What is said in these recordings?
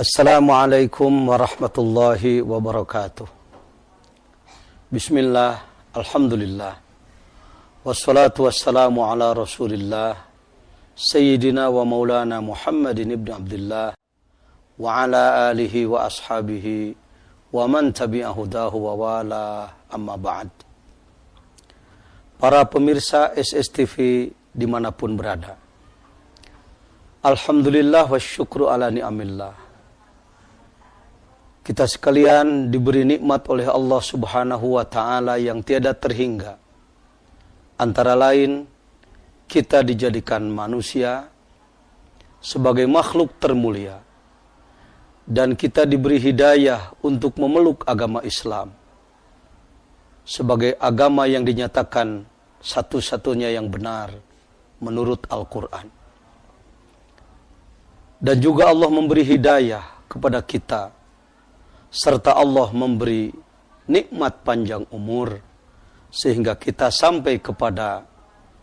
Assalamualaikum warahmatullahi wabarakatuh. Bismillah, alhamdulillah. Wassalatu wassalamu ala rasulillah Sayyidina wa maulana Muhammadin ibn Abdullah wa ala alihi wa ashabihi wa man tabi'ahudahu wa wala, amma ba'd. Para pemirsa SSTV dimanapun berada, alhamdulillah wa syukru ala ni'amillah. Kita sekalian diberi nikmat oleh Allah Subhanahu wa Ta'ala yang tiada terhingga. Antara lain, kita dijadikan manusia sebagai makhluk termulia, dan kita diberi hidayah untuk memeluk agama Islam sebagai agama yang dinyatakan satu-satunya yang benar menurut Al-Quran. Dan juga Allah memberi hidayah kepada kita, serta Allah memberi nikmat panjang umur sehingga kita sampai kepada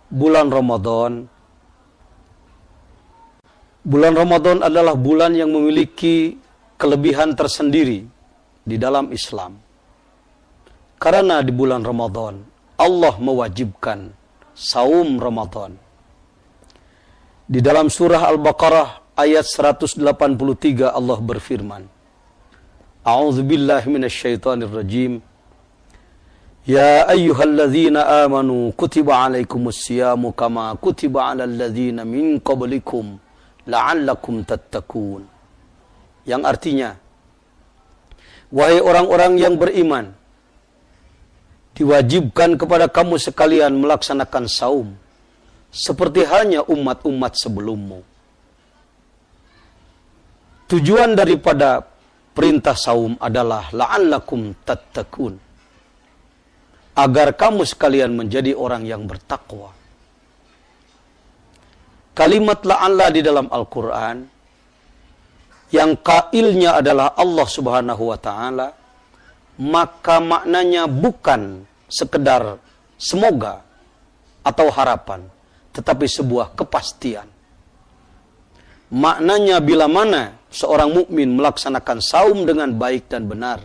bulan Ramadan. Bulan Ramadan adalah bulan yang memiliki kelebihan tersendiri di dalam Islam. Karena di bulan Ramadan Allah mewajibkan saum Ramadan. Di dalam surah Al-Baqarah ayat 183 Allah berfirman, A'udzu billahi minasyaitonir rajim. Ya ayyuhalladzina amanu kutiba alaikumus syiyamu kama kutiba alal ladzina min qablikum la'allakum tattaqun. Yang artinya, wahai orang-orang yang beriman, diwajibkan kepada kamu sekalian melaksanakan saum seperti halnya umat-umat sebelummu. Tujuan daripada perintah saum adalah la'allakum tattaqun, agar kamu sekalian menjadi orang yang bertakwa. Kalimat la'alla di dalam Al-Quran yang kailnya adalah Allah Subhanahu wa Ta'ala, maka maknanya bukan sekedar semoga atau harapan, tetapi sebuah kepastian. Maknanya bila mana seorang mukmin melaksanakan saum dengan baik dan benar,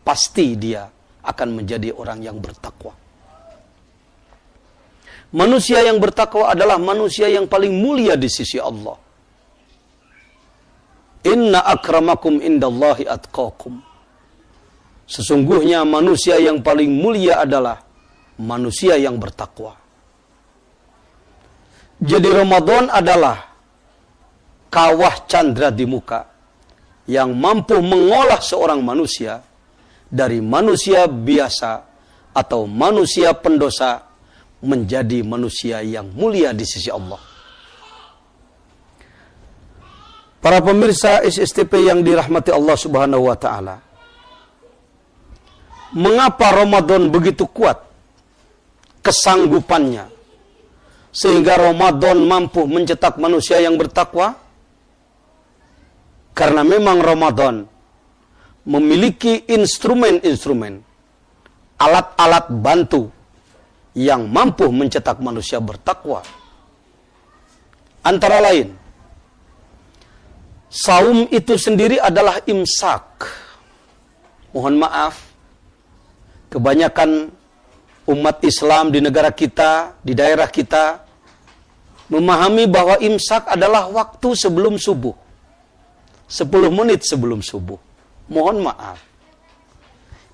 pasti dia akan menjadi orang yang bertakwa. Manusia yang bertakwa adalah manusia yang paling mulia di sisi Allah. Inna akramakum indallahi atqakum. Sesungguhnya manusia yang paling mulia adalah manusia yang bertakwa. Jadi Ramadan adalah kawah candra di muka yang mampu mengolah seorang manusia dari manusia biasa atau manusia pendosa menjadi manusia yang mulia di sisi Allah. Para pemirsa SSTP yang dirahmati Allah Subhanahu wa Ta'ala, mengapa Ramadan begitu kuat kesanggupannya sehingga Ramadan mampu mencetak manusia yang bertakwa? Karena memang Ramadan memiliki instrumen-instrumen, alat-alat bantu yang mampu mencetak manusia bertakwa. Antara lain, saum itu sendiri adalah imsak. Mohon maaf, kebanyakan umat Islam di negara kita, di daerah kita, memahami bahwa imsak adalah waktu sebelum subuh. 10 menit sebelum subuh. Mohon maaf,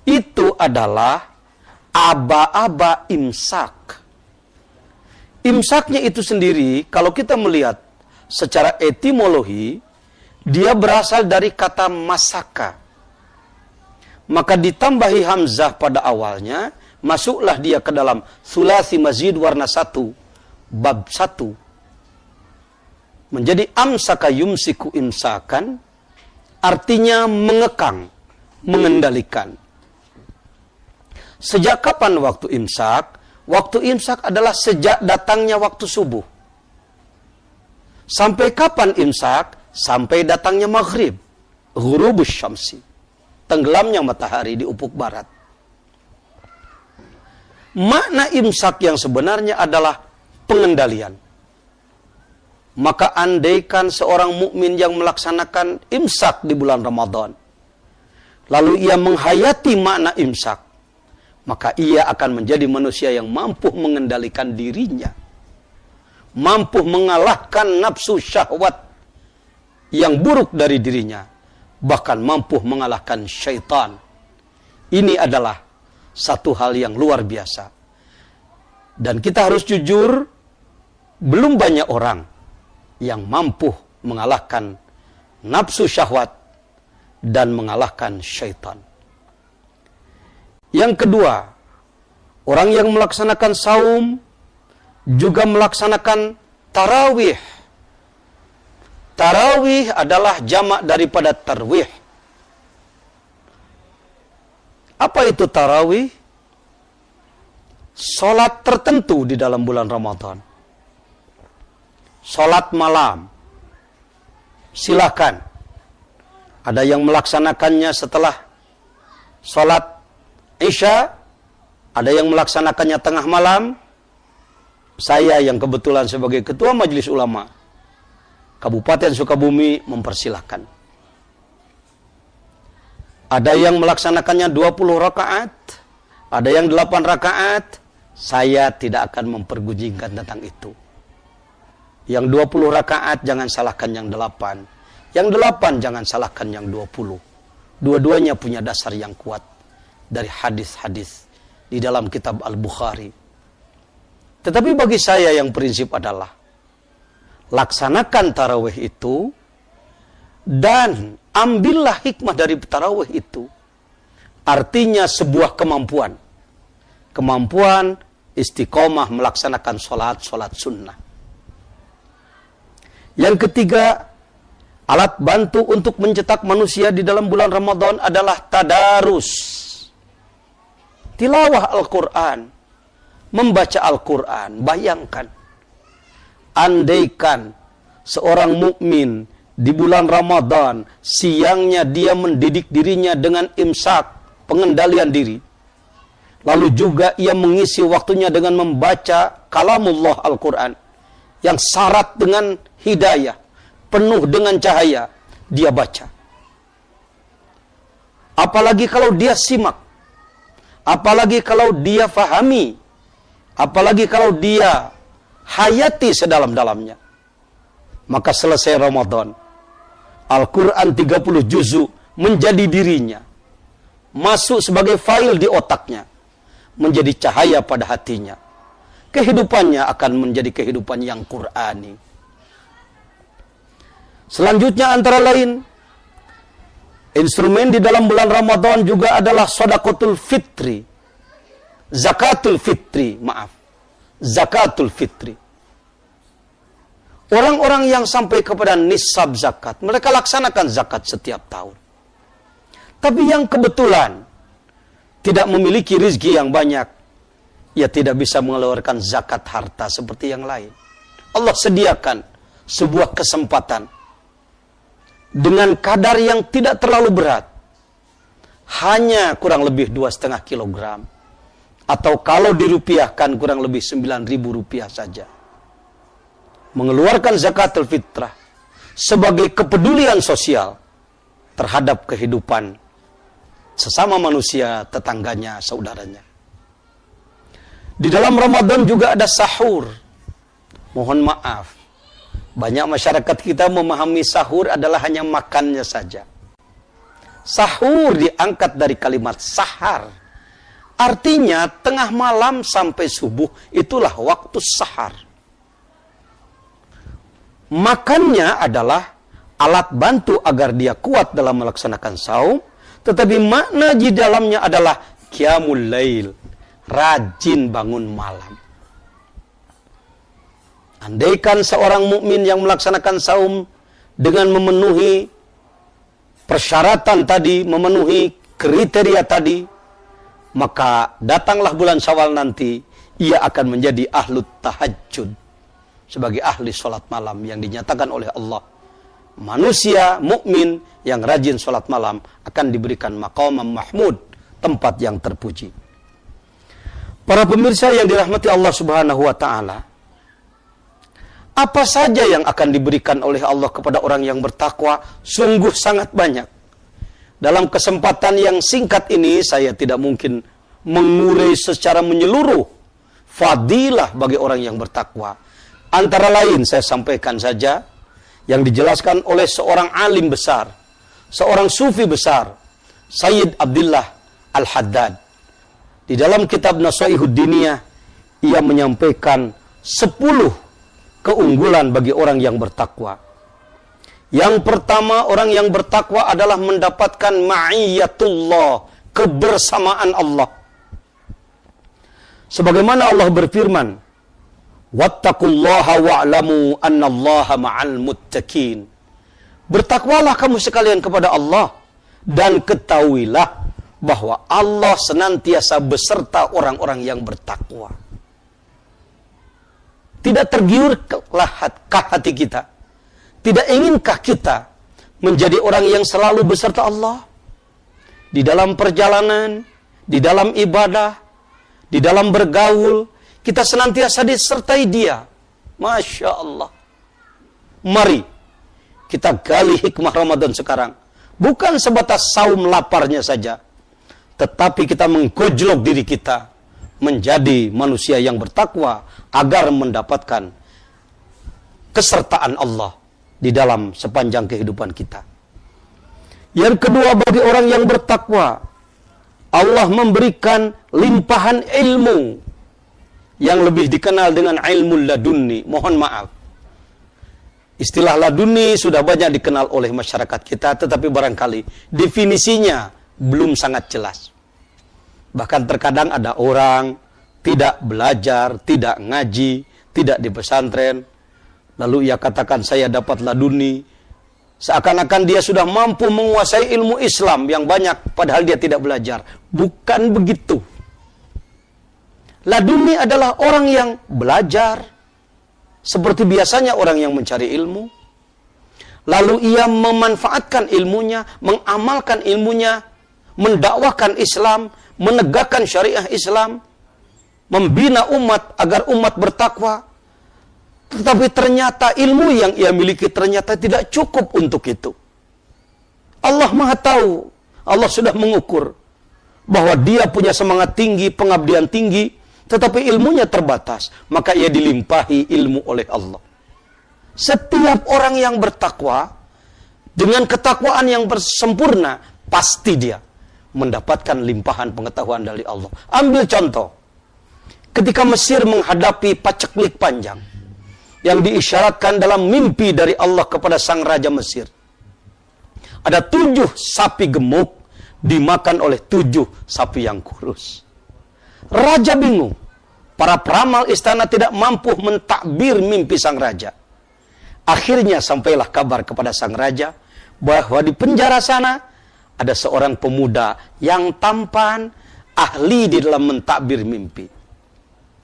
itu adalah aba-aba imsak. Imsaknya itu sendiri, kalau kita melihat secara etimologi, dia berasal dari kata masaka. Maka ditambahi hamzah pada awalnya, masuklah dia ke dalam sulasi mazid warna 1, bab 1. Menjadi amsaka yumsiku imsakan, artinya mengekang, mengendalikan. Sejak kapan waktu imsak? Waktu imsak adalah sejak datangnya waktu subuh. Sampai kapan imsak? Sampai datangnya maghrib. Ghurubus syamsi. Tenggelamnya matahari di ufuk barat. Makna imsak yang sebenarnya adalah pengendalian. Maka andaikan seorang mukmin yang melaksanakan imsak di bulan Ramadan, lalu ia menghayati makna imsak, maka ia akan menjadi manusia yang mampu mengendalikan dirinya, mampu mengalahkan nafsu syahwat yang buruk dari dirinya, bahkan mampu mengalahkan syaitan. Ini adalah satu hal yang luar biasa. Dan kita harus jujur, belum banyak orang yang mampu mengalahkan nafsu syahwat dan mengalahkan syaitan. Yang kedua, orang yang melaksanakan saum juga melaksanakan tarawih. Tarawih adalah jamak daripada tarwih. Apa itu tarawih? Salat tertentu di dalam bulan Ramadan. Salat malam. Silakan. Ada yang melaksanakannya setelah salat Isya, ada yang melaksanakannya tengah malam. Saya yang kebetulan sebagai Ketua Majelis Ulama Kabupaten Sukabumi mempersilahkan. Ada yang melaksanakannya 20 rakaat, ada yang 8 rakaat. Saya tidak akan mempergunjingkan tentang itu. Yang 20 rakaat jangan salahkan yang 8. Yang 8 jangan salahkan yang 20. Dua-duanya punya dasar yang kuat dari hadis-hadis di dalam kitab Al-Bukhari. Tetapi bagi saya yang prinsip adalah laksanakan tarawih itu dan ambillah hikmah dari tarawih itu. Artinya sebuah kemampuan. Kemampuan istiqomah melaksanakan sholat sunnah. Yang ketiga, alat bantu untuk mencetak manusia di dalam bulan Ramadan adalah tadarus. Tilawah Al-Quran, membaca Al-Quran. Bayangkan, andaikan seorang mukmin di bulan Ramadan, siangnya dia mendidik dirinya dengan imsak, pengendalian diri. Lalu juga ia mengisi waktunya dengan membaca kalamullah Al-Quran, yang syarat dengan hidayah, penuh dengan cahaya, dia baca. Apalagi kalau dia simak, apalagi kalau dia fahami, apalagi kalau dia hayati sedalam-dalamnya. Maka selesai Ramadan, Al-Quran 30 juzu menjadi dirinya, masuk sebagai file di otaknya, menjadi cahaya pada hatinya. Kehidupannya akan menjadi kehidupan yang Qur'ani. Selanjutnya antara lain, instrumen di dalam bulan Ramadan juga adalah sedekahul fitri. Zakatul fitri, Zakatul fitri. Orang-orang yang sampai kepada nisab zakat, mereka laksanakan zakat setiap tahun. Tapi yang kebetulan tidak memiliki rezeki yang banyak, ia tidak bisa mengeluarkan zakat harta seperti yang lain. Allah sediakan sebuah kesempatan dengan kadar yang tidak terlalu berat, hanya kurang lebih 2,5 kilogram, atau kalau dirupiahkan kurang lebih 9.000 rupiah saja. Mengeluarkan zakatul fitrah sebagai kepedulian sosial terhadap kehidupan sesama manusia, tetangganya, saudaranya. Di dalam Ramadan juga ada sahur. Mohon maaf, banyak masyarakat kita memahami sahur adalah hanya makannya saja. Sahur diangkat dari kalimat sahar. Artinya tengah malam sampai subuh itulah waktu sahar. Makannya adalah alat bantu agar dia kuat dalam melaksanakan saum, tetapi makna di dalamnya adalah qiyamul lail, rajin bangun malam. Andaikan seorang mukmin yang melaksanakan saum dengan memenuhi persyaratan tadi, memenuhi kriteria tadi, maka datanglah bulan Syawal nanti, ia akan menjadi ahlut tahajud, sebagai ahli sholat malam yang dinyatakan oleh Allah. Manusia mukmin yang rajin sholat malam akan diberikan maqam mahmud, tempat yang terpuji. Para pemirsa yang dirahmati Allah Subhanahu wa ta'ala, Apa saja yang akan diberikan oleh Allah kepada orang yang bertakwa sungguh sangat banyak. Dalam kesempatan yang singkat ini saya tidak mungkin mengurai secara menyeluruh fadilah bagi orang yang bertakwa. Antara lain saya sampaikan saja yang dijelaskan oleh seorang alim besar, seorang sufi besar, Sayyid Abdullah Al-Haddad. Di dalam kitab Nasaihud Diniyah, ia menyampaikan 10 keunggulan bagi orang yang bertakwa. Yang pertama, orang yang bertakwa adalah mendapatkan ma'iyatullah, kebersamaan Allah. Sebagaimana Allah berfirman, wattaqullaha wa'lamu annallaha ma'al muttaqin. Bertakwalah kamu sekalian kepada Allah dan ketahuilah bahwa Allah senantiasa beserta orang-orang yang bertakwa. Tidak tergiurkah hati kita? Tidak inginkah kita menjadi orang yang selalu beserta Allah? Di dalam perjalanan, di dalam ibadah, di dalam bergaul, kita senantiasa disertai Dia. Masya Allah. Mari kita gali hikmah Ramadan sekarang. Bukan sebatas saum laparnya saja, tetapi kita menggojlok diri kita menjadi manusia yang bertakwa agar mendapatkan kesertaan Allah di dalam sepanjang kehidupan kita. Yang kedua, bagi orang yang bertakwa, Allah memberikan limpahan ilmu yang lebih dikenal dengan ilmu laduni. Mohon maaf, istilah laduni sudah banyak dikenal oleh masyarakat kita, tetapi barangkali definisinya belum sangat jelas. Bahkan terkadang ada orang tidak belajar, tidak ngaji, tidak di pesantren, lalu ia katakan saya dapat laduni, seakan-akan dia sudah mampu menguasai ilmu Islam yang banyak, padahal dia tidak belajar. Bukan begitu. Laduni adalah orang yang belajar, seperti biasanya orang yang mencari ilmu, lalu ia memanfaatkan ilmunya, mengamalkan ilmunya, mendakwakan Islam, menegakkan syariah Islam, membina umat agar umat bertakwa. Tetapi ternyata ilmu yang ia miliki ternyata tidak cukup untuk itu. Allah Maha tahu, Allah sudah mengukur bahwa dia punya semangat tinggi, pengabdian tinggi, tetapi ilmunya terbatas, maka ia dilimpahi ilmu oleh Allah. Setiap orang yang bertakwa dengan ketakwaan yang sempurna, pasti dia mendapatkan limpahan pengetahuan dari Allah. Ambil contoh, ketika Mesir menghadapi paceklik panjang yang diisyaratkan dalam mimpi dari Allah kepada sang raja Mesir. Ada 7 sapi gemuk dimakan oleh 7 sapi yang kurus. Raja bingung. Para peramal istana tidak mampu mentakbir mimpi sang raja. Akhirnya sampailah kabar kepada sang raja bahwa di penjara sana ada seorang pemuda yang tampan, ahli di dalam mentakbir mimpi.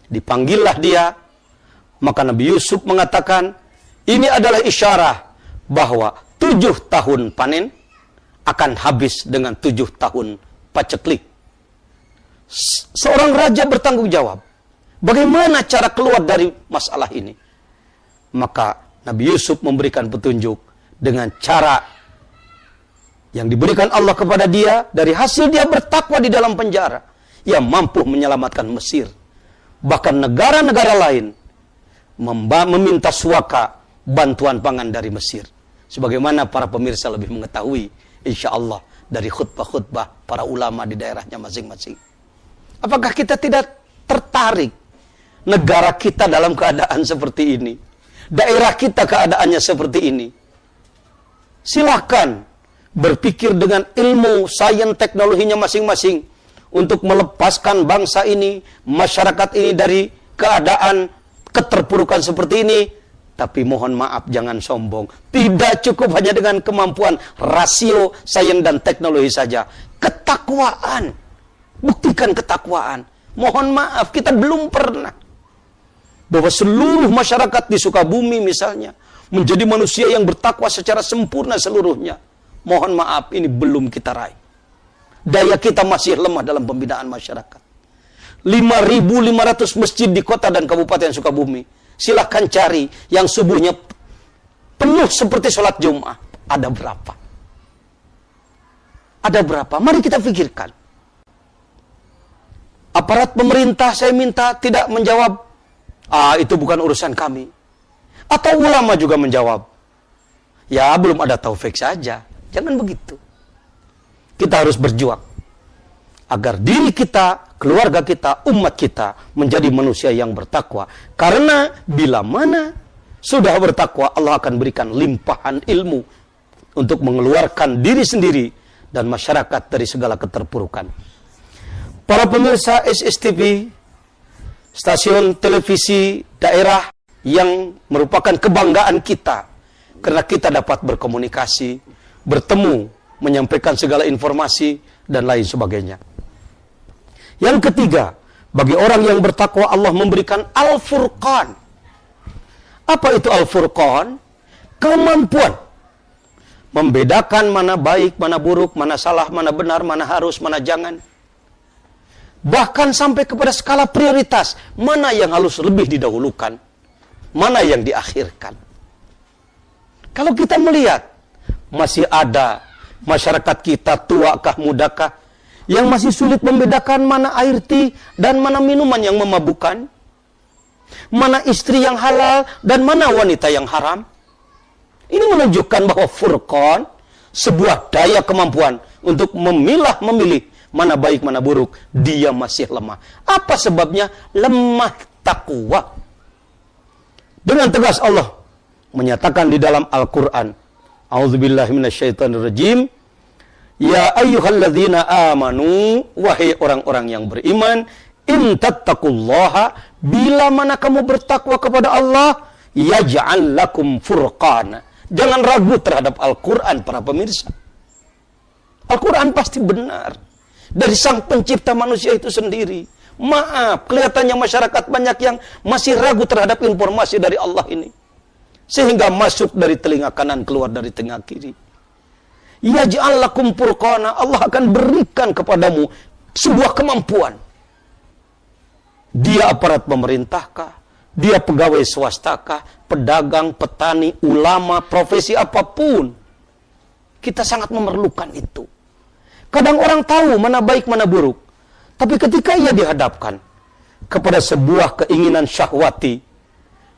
Dipanggillah dia, maka Nabi Yusuf mengatakan, ini adalah isyarat bahwa 7 tahun panen akan habis dengan 7 tahun paceklik. Seorang raja bertanggung jawab. Bagaimana cara keluar dari masalah ini? Maka Nabi Yusuf memberikan petunjuk dengan cara yang diberikan Allah kepada dia dari hasil dia bertakwa di dalam penjara. Ia mampu menyelamatkan Mesir. Bahkan negara-negara lain meminta suaka bantuan pangan dari Mesir. Sebagaimana para pemirsa lebih mengetahui, insya Allah, dari khutbah-khutbah para ulama di daerahnya masing-masing. Apakah kita tidak tertarik negara kita dalam keadaan seperti ini? Daerah kita keadaannya seperti ini? Silahkan berpikir dengan ilmu, sains, teknologinya masing-masing untuk melepaskan bangsa ini, masyarakat ini dari keadaan keterpurukan seperti ini. Tapi mohon maaf, jangan sombong. Tidak cukup hanya dengan kemampuan rasio, sains dan teknologi saja. Ketakwaan. Buktikan ketakwaan. Mohon maaf, kita belum pernah bahwa seluruh masyarakat di Sukabumi misalnya menjadi manusia yang bertakwa secara sempurna seluruhnya. Mohon maaf, ini belum kita raih. Daya kita masih lemah dalam pembinaan masyarakat. 5.500 masjid di kota dan kabupaten Sukabumi Silahkan cari yang subuhnya penuh seperti sholat Jumat. Ada berapa? Ada berapa? Mari kita pikirkan. Aparat pemerintah saya minta tidak menjawab. Itu bukan urusan kami. Atau ulama juga menjawab. Ya, belum ada taufik saja. Jangan begitu. Kita harus berjuang agar diri kita, keluarga kita, umat kita menjadi manusia yang bertakwa. Karena bila mana sudah bertakwa, Allah akan berikan limpahan ilmu untuk mengeluarkan diri sendiri dan masyarakat dari segala keterpurukan. Para pemirsa SSTV, stasiun televisi daerah yang merupakan kebanggaan kita, karena kita dapat berkomunikasi, bertemu, menyampaikan segala informasi, dan lain sebagainya. Yang ketiga, bagi orang yang bertakwa, Allah memberikan Al-Furqan. Apa itu Al-Furqan? Kemampuan membedakan mana baik, mana buruk, mana salah, mana benar, mana harus, mana jangan. Bahkan sampai kepada skala prioritas, mana yang harus lebih didahulukan, mana yang diakhirkan. Kalau kita melihat, masih ada masyarakat kita, tuakah, mudakah, yang masih sulit membedakan mana air teh dan mana minuman yang memabukkan, mana istri yang halal dan mana wanita yang haram. Ini menunjukkan bahwa furqan, sebuah daya kemampuan untuk memilih mana baik, mana buruk, dia masih lemah. Apa sebabnya? Lemah takwa. Dengan tegas Allah menyatakan di dalam Al-Quran, A'udzubillahi minasyaitonirrajim, ya ayyuhalladzina amanu, wahai orang-orang yang beriman, in tattaqullaha, bila mana kamu bertakwa kepada Allah, yaj'al lakum furqana. Jangan ragu terhadap Al-Quran, para pemirsa. Al-Quran pasti benar. Dari sang pencipta manusia itu sendiri. Maaf, kelihatannya masyarakat banyak yang masih ragu terhadap informasi dari Allah ini. Sehingga masuk dari telinga kanan, keluar dari telinga kiri. Yaj'al lakum furqana, Allah akan berikan kepadamu sebuah kemampuan. Dia aparat pemerintahkah? Dia pegawai swastakah? Pedagang, petani, ulama, profesi apapun. Kita sangat memerlukan itu. Kadang orang tahu mana baik, mana buruk. Tapi ketika ia dihadapkan kepada sebuah keinginan syahwati,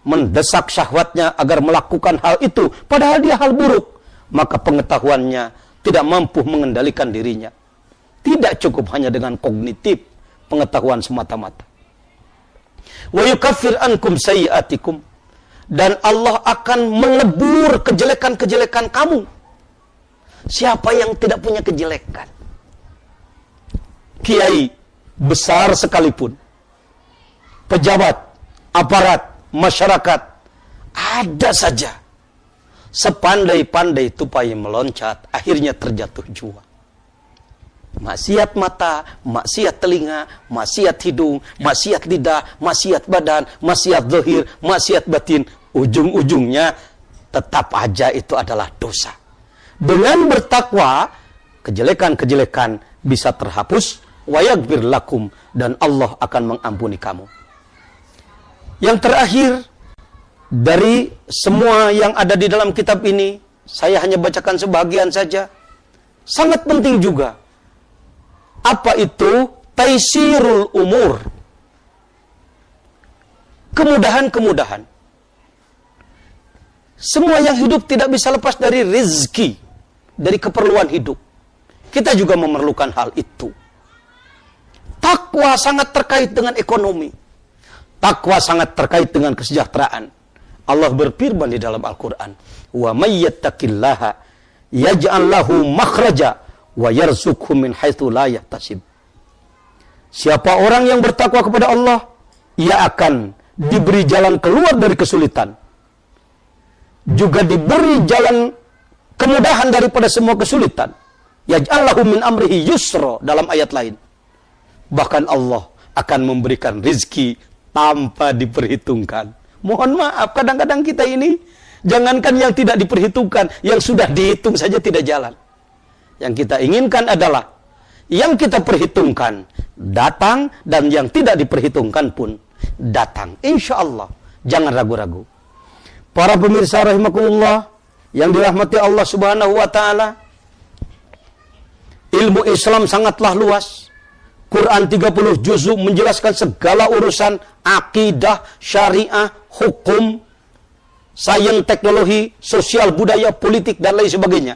mendesak syahwatnya agar melakukan hal itu, padahal dia hal buruk, maka pengetahuannya tidak mampu mengendalikan dirinya. Tidak cukup hanya dengan kognitif, pengetahuan semata-mata. Wa yukaffir ankum sayyi'atikum, dan Allah akan melebur kejelekan-kejelekan kamu. Siapa yang tidak punya kejelekan? Kiai besar sekalipun, pejabat, aparat, masyarakat, ada saja sepandai-pandai tupai meloncat, akhirnya terjatuh jua. Maksiat mata, maksiat telinga, maksiat hidung, maksiat lidah, maksiat badan, maksiat zahir, maksiat batin, ujung-ujungnya tetap aja itu adalah dosa. Dengan bertakwa, kejelekan-kejelekan bisa terhapus, wa yaghfir lakum, dan Allah akan mengampuni kamu. Yang terakhir, dari semua yang ada di dalam kitab ini, saya hanya bacakan sebagian saja. Sangat penting juga. Apa itu? Taisirul umur. Kemudahan-kemudahan. Semua yang hidup tidak bisa lepas dari rezeki, dari keperluan hidup. Kita juga memerlukan hal itu. Takwa sangat terkait dengan ekonomi. Takwa sangat terkait dengan kesejahteraan. Allah berfirman di dalam Al-Quran, wa may yattaqillaha yaj'al lahu makhraja wa yarzuqhu min haitsu la yahtasib. Siapa orang yang bertakwa kepada Allah, ia akan diberi jalan keluar dari kesulitan. Juga diberi jalan kemudahan daripada semua kesulitan. Yaj'al lahu min amrihi yusra, dalam ayat lain. Bahkan Allah akan memberikan rezeki tanpa diperhitungkan. Mohon maaf, kadang-kadang kita ini, jangankan yang tidak diperhitungkan, yang sudah dihitung saja tidak jalan. Yang kita inginkan adalah, yang kita perhitungkan datang, dan yang tidak diperhitungkan pun datang. Insya Allah, Jangan ragu-ragu. Para pemirsa rahimakumullah yang dirahmati Allah Subhanahu wa taala, ilmu Islam sangatlah luas. Quran 30 juzuk menjelaskan segala urusan akidah, syariah, hukum, sains, teknologi, sosial, budaya, politik, dan lain sebagainya.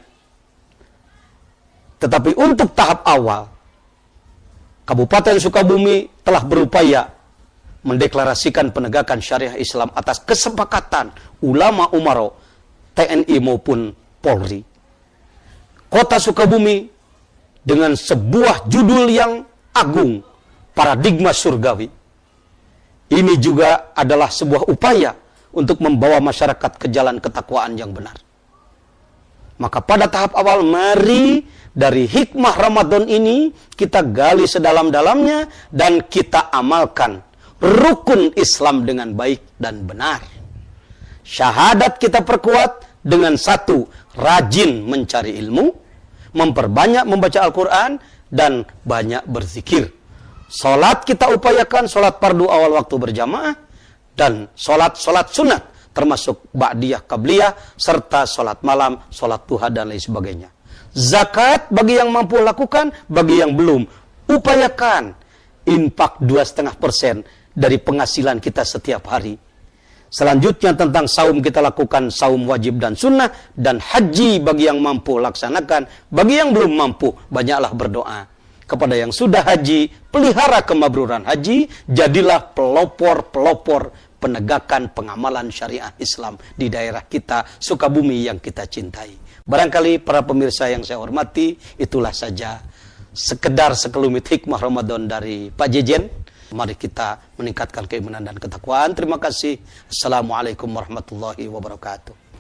Tetapi untuk tahap awal, Kabupaten Sukabumi telah berupaya mendeklarasikan penegakan syariah Islam atas kesepakatan ulama umaro, TNI maupun Polri. Kota Sukabumi dengan sebuah judul yang agung, paradigma surgawi. Ini juga adalah sebuah upaya untuk membawa masyarakat ke jalan ketakwaan yang benar. Maka pada tahap awal, mari dari hikmah Ramadan ini kita gali sedalam-dalamnya dan kita amalkan rukun Islam dengan baik dan benar. Syahadat kita perkuat dengan satu, rajin mencari ilmu, memperbanyak membaca Al-Quran, dan banyak berzikir. Salat kita upayakan, salat fardu awal waktu berjamaah, dan salat sunat, termasuk ba'diyah, qabliyah, serta salat malam, salat duha, dan lain sebagainya. Zakat bagi yang mampu lakukan, bagi yang belum, upayakan infak 2,5% dari penghasilan kita setiap hari. Selanjutnya tentang saum kita lakukan saum wajib dan sunnah, dan haji bagi yang mampu laksanakan, bagi yang belum mampu banyaklah berdoa. Kepada yang sudah haji, pelihara kemabruran haji, jadilah pelopor-pelopor penegakan pengamalan syariah Islam di daerah kita, Sukabumi yang kita cintai. Barangkali para pemirsa yang saya hormati, itulah saja sekedar sekelumit hikmah Ramadan dari Pak Jejen. Mari kita meningkatkan keimanan dan ketakwaan. Terima kasih. Assalamualaikum warahmatullahi wabarakatuh.